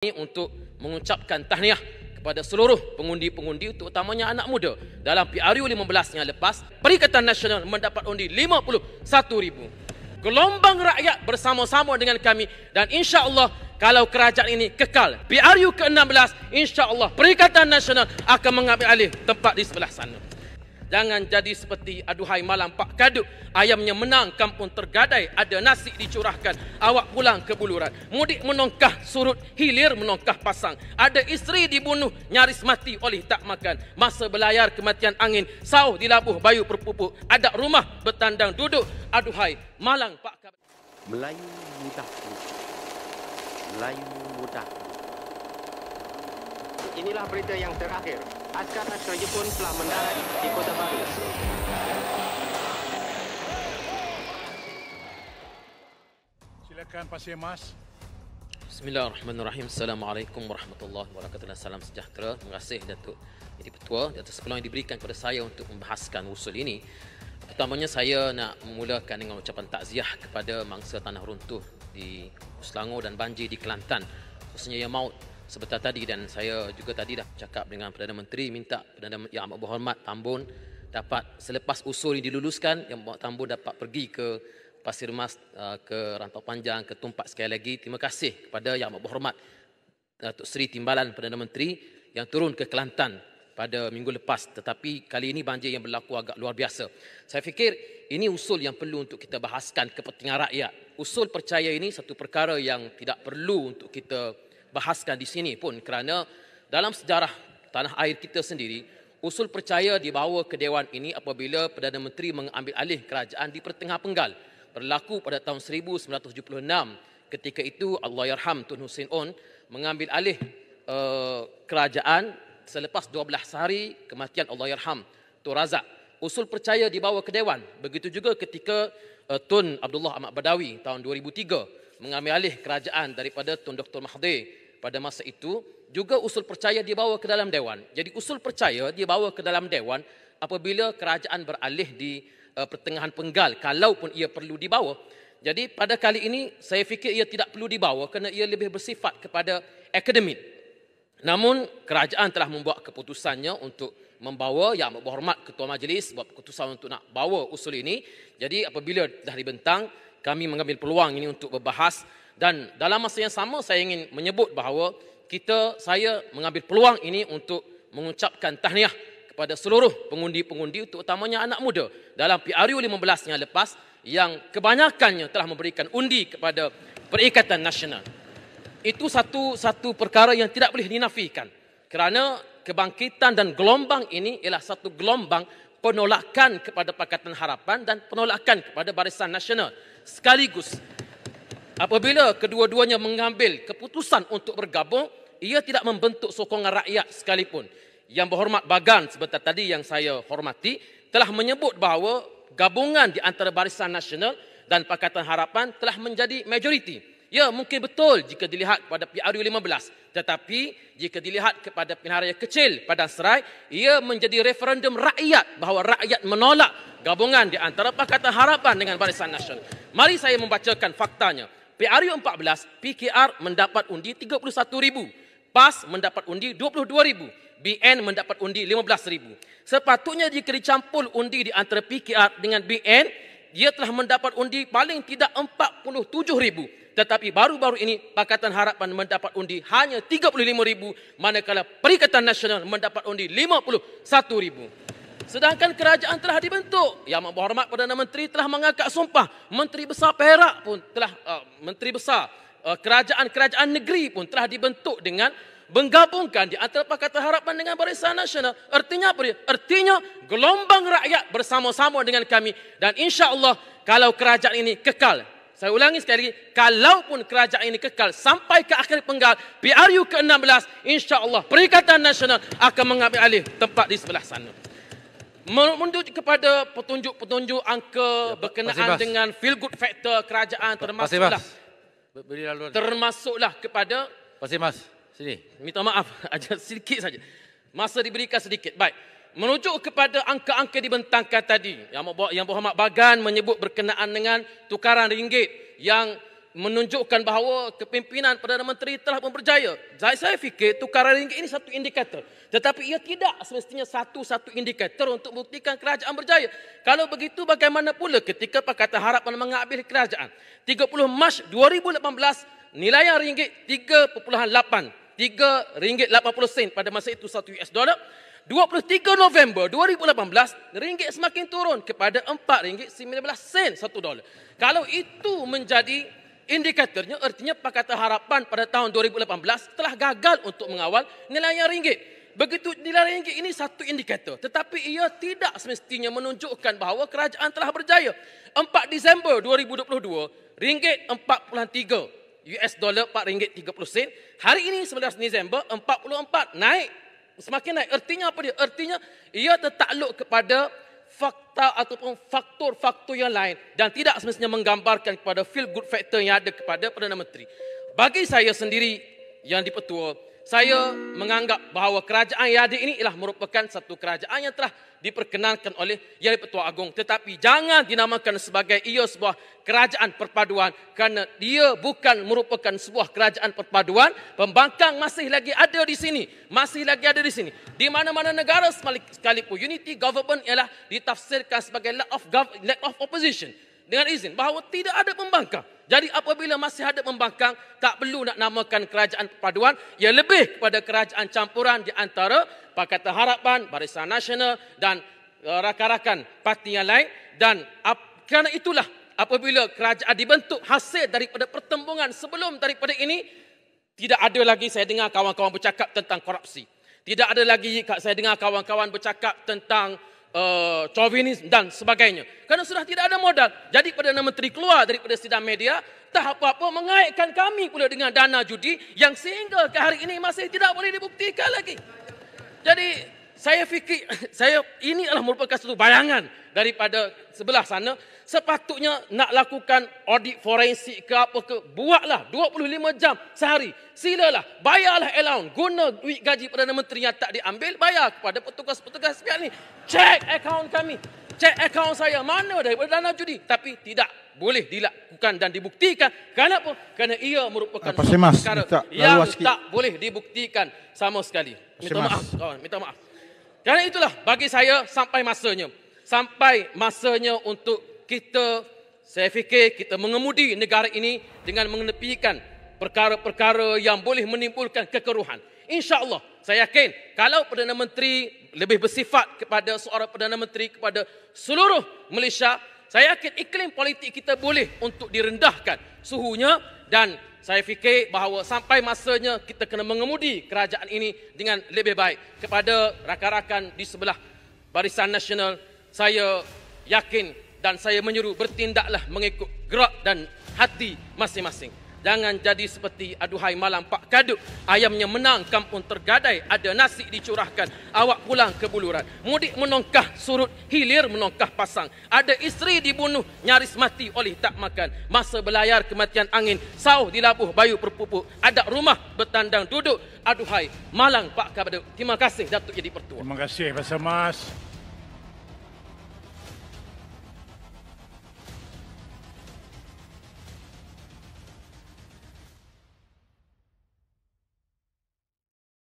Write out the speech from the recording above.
Ini untuk mengucapkan tahniah kepada seluruh pengundi-pengundi, terutamanya anak muda dalam PRU 15 yang lepas. Perikatan Nasional mendapat undi 51,000. Gelombang rakyat bersama-sama dengan kami dan insya-Allah kalau kerajaan ini kekal PRU ke-16, insya-Allah Perikatan Nasional akan mengambil alih tempat di sebelah sana. Jangan jadi seperti aduhai malam Pak Kaduk, ayamnya menang, kampung tergadai, ada nasi dicurahkan, awak pulang ke buluran. Mudik menongkah surut, hilir menongkah pasang. Ada isteri dibunuh, nyaris mati oleh tak makan. Masa berlayar kematian angin, sauh dilabuh bayu perpupuk. Ada rumah bertandang duduk, aduhai malang Pak Kaduk. Melayu mudah. Melayu mudah. Inilah berita yang terakhir. Askar Nasional Jepun telah mendarat di Kota Baru. Silakan Pak Mas. Bismillahirrahmanirrahim. Assalamualaikum warahmatullahi wabarakatuh. Salam sejahtera. Terima kasih Datuk Jadi Ketua atas peluang yang diberikan kepada saya untuk membahaskan usul ini. Pertamanya saya nak memulakan dengan ucapan takziah kepada mangsa tanah runtuh di Selangor dan banjir di Kelantan, khususnya yang maut sebentar tadi, dan saya juga tadi dah cakap dengan Perdana Menteri, minta Perdana Yang Amat Berhormat Tambun dapat selepas usul ini diluluskan, Yang Amat Tambun dapat pergi ke Pasir Mas, ke Rantau Panjang, ke Tumpak sekali lagi. Terima kasih kepada Yang Amat Berhormat Datuk Seri Timbalan Perdana Menteri yang turun ke Kelantan pada minggu lepas, tetapi kali ini banjir yang berlaku agak luar biasa. Saya fikir ini usul yang perlu untuk kita bahaskan kepentingan rakyat. Usul percaya ini satu perkara yang tidak perlu untuk kita bahaskan di sini pun, kerana dalam sejarah tanah air kita sendiri, usul percaya dibawa ke Dewan ini apabila Perdana Menteri mengambil alih kerajaan di Pertengah Penggal. Berlaku pada tahun 1976. Ketika itu Allahyarham Tun Hussein On mengambil alih kerajaan selepas 12 hari kematian Allahyarham Tun Razak. Usul percaya dibawa ke Dewan. Begitu juga ketika Tun Abdullah Ahmad Badawi tahun 2003 mengambil alih kerajaan daripada Tun Dr. Mahathir pada masa itu, juga usul percaya dibawa ke dalam Dewan. Jadi usul percaya dibawa ke dalam Dewan apabila kerajaan beralih di Pertengahan Penggal, kalaupun ia perlu dibawa. Jadi pada kali ini saya fikir ia tidak perlu dibawa kerana ia lebih bersifat kepada akademik. Namun kerajaan telah membuat keputusannya untuk membawa. Yang Amat Berhormat Ketua Majlis buat keputusan untuk nak bawa usul ini. Jadi apabila dah dibentang, kami mengambil peluang ini untuk berbahas, dan dalam masa yang sama saya ingin menyebut bahawa saya mengambil peluang ini untuk mengucapkan tahniah kepada seluruh pengundi-pengundi, terutamanya anak muda dalam PRU 15 yang lepas, yang kebanyakannya telah memberikan undi kepada Perikatan Nasional. Itu satu perkara yang tidak boleh dinafikan, kerana kebangkitan dan gelombang ini ialah satu gelombang penolakan kepada Pakatan Harapan dan penolakan kepada Barisan Nasional sekaligus. Apabila kedua-duanya mengambil keputusan untuk bergabung, ia tidak membentuk sokongan rakyat sekalipun. Yang Berhormat Bagan sebentar tadi yang saya hormati telah menyebut bahawa gabungan di antara Barisan Nasional dan Pakatan Harapan telah menjadi majoriti. Ya, mungkin betul jika dilihat kepada PRU 15, tetapi jika dilihat kepada pilihan raya kecil Padang Serai, ia menjadi referendum rakyat bahawa rakyat menolak gabungan di antara Pakatan Harapan dengan Barisan Nasional. Mari saya membacakan faktanya. PRU 14, PKR mendapat undi 31,000, PAS mendapat undi 22,000, BN mendapat undi 15,000. Sepatutnya jika dicampur undi di antara PKR dengan BN, dia telah mendapat undi paling tidak 47,000. Tetapi baru-baru ini Pakatan Harapan mendapat undi hanya 35,000, manakala Perikatan Nasional mendapat undi 51,000. Sedangkan kerajaan telah dibentuk. Yang Amat Berhormat Perdana Menteri telah mengangkat sumpah. Menteri Besar Perak pun telah, Menteri Besar kerajaan negeri pun telah dibentuk dengan menggabungkan di antara Pakatan Harapan dengan Barisan Nasional. Artinya apa dia? Artinya gelombang rakyat bersama-sama dengan kami, dan insya-Allah kalau kerajaan ini kekal. Saya ulangi sekali lagi, kalaupun kerajaan ini kekal sampai ke akhir penggal PRU ke-16, insya-Allah Perikatan Nasional akan mengambil alih tempat di sebelah sana. Menuju kepada petunjuk-petunjuk angka berkenaan dengan feel good factor kerajaan, termasuklah kepada Pasir Mas, sini. Minta maaf, aja sedikit saja. Masa diberikan sedikit. Baik. Menuju kepada angka-angka dibentangkan tadi, Yang Berhormat Bagan menyebut berkenaan dengan tukaran ringgit yang menunjukkan bahawa kepimpinan Perdana Menteri telah berjaya. Saya fikir tukaran ringgit ini satu indikator. Tetapi ia tidak semestinya satu-satu indikator untuk membuktikan kerajaan berjaya. Kalau begitu bagaimana pula ketika Pakatan Harapan mengambil kerajaan? 30 Mac 2018 nilai ringgit 3.8. RM3.80 pada masa itu $1. 23 November 2018 ringgit semakin turun kepada RM4.19 $1. Kalau itu menjadi indikatornya, artinya Pakatan Harapan pada tahun 2018 telah gagal untuk mengawal nilai ringgit. Begitu nilai ringgit ini satu indikator, tetapi ia tidak semestinya menunjukkan bahawa kerajaan telah berjaya. 4 Disember 2022 ringgit 43, $4.30. Hari ini 11 Disember 44, naik, semakin naik. Artinya apa dia? Artinya ia tertakluk kepada fakta ataupun faktor-faktor yang lain dan tidak semestinya menggambarkan kepada feel good factor yang ada kepada Perdana Menteri. Bagi saya sendiri yang di-Pertua, saya menganggap bahawa kerajaan yang ada ini ialah merupakan satu kerajaan yang telah diperkenankan oleh Yang di-Pertua Agong, tetapi jangan dinamakan sebagai ia sebuah kerajaan perpaduan kerana dia bukan merupakan sebuah kerajaan perpaduan. Pembangkang masih lagi ada di sini, di mana-mana negara sekalipun unity government ialah ditafsirkan sebagai lack of opposition dengan izin bahawa tidak ada pembangkang. Jadi apabila masih ada pembangkang, tak perlu nak namakan kerajaan perpaduan, ia lebih kepada kerajaan campuran di antara Pakatan Harapan, Barisan Nasional dan rakan-rakan parti yang lain. Dan kerana itulah apabila kerajaan dibentuk hasil daripada pertembungan sebelum daripada ini, tidak ada lagi saya dengar kawan-kawan bercakap tentang korupsi. Tidak ada lagi saya dengar kawan-kawan bercakap tentang chauvinisme dan sebagainya. Kerana sudah tidak ada modal. Jadi Perdana Menteri keluar daripada sidang media, tak apa-apa mengaitkan kami pula dengan dana judi yang sehingga ke hari ini masih tidak boleh dibuktikan lagi. Jadi saya fikir ini adalah merupakan satu bayangan daripada sebelah sana. Sepatutnya nak lakukan audit forensik ke apa ke, buatlah 25 jam sehari. Silalah, bayarlah allowance, guna duit gaji Perdana Menteri yang tak diambil, bayar kepada petugas-petugas pihak ni. Cek akaun kami, cek akaun saya, mana daripada dana judi. Tapi tidak boleh dilakukan dan dibuktikan. Kenapa? Kerana ia merupakan perkara yang tak boleh dibuktikan sama sekali. Minta maaf, kawan, minta maaf. Kerana itulah bagi saya sampai masanya untuk kita, saya fikir kita mengemudi negara ini dengan mengenepikan perkara-perkara yang boleh menimbulkan kekeruhan. InsyaAllah, saya yakin kalau Perdana Menteri lebih bersifat kepada seorang Perdana Menteri kepada seluruh Malaysia, saya yakin iklim politik kita boleh untuk direndahkan suhunya. Dan saya fikir bahawa sampai masanya kita kena mengemudi kerajaan ini dengan lebih baik. Kepada rakan-rakan di sebelah Barisan Nasional, saya yakin dan saya menyuruh bertindaklah mengikut gerak dan hati masing-masing. Jangan jadi seperti aduhai malam Pak Kaduk, ayamnya menang, kampung tergadai, ada nasi dicurahkan, awak pulang ke buluran. Mudik menongkah surut, hilir menongkah pasang. Ada isteri dibunuh, nyaris mati oleh tak makan. Masa berlayar kematian angin, sauh dilabuh bayu berpupuk. Ada rumah bertandang duduk, aduhai malang Pak Kaduk. Terima kasih Datuk Yang di-Pertua. Terima kasih Pasal Mas.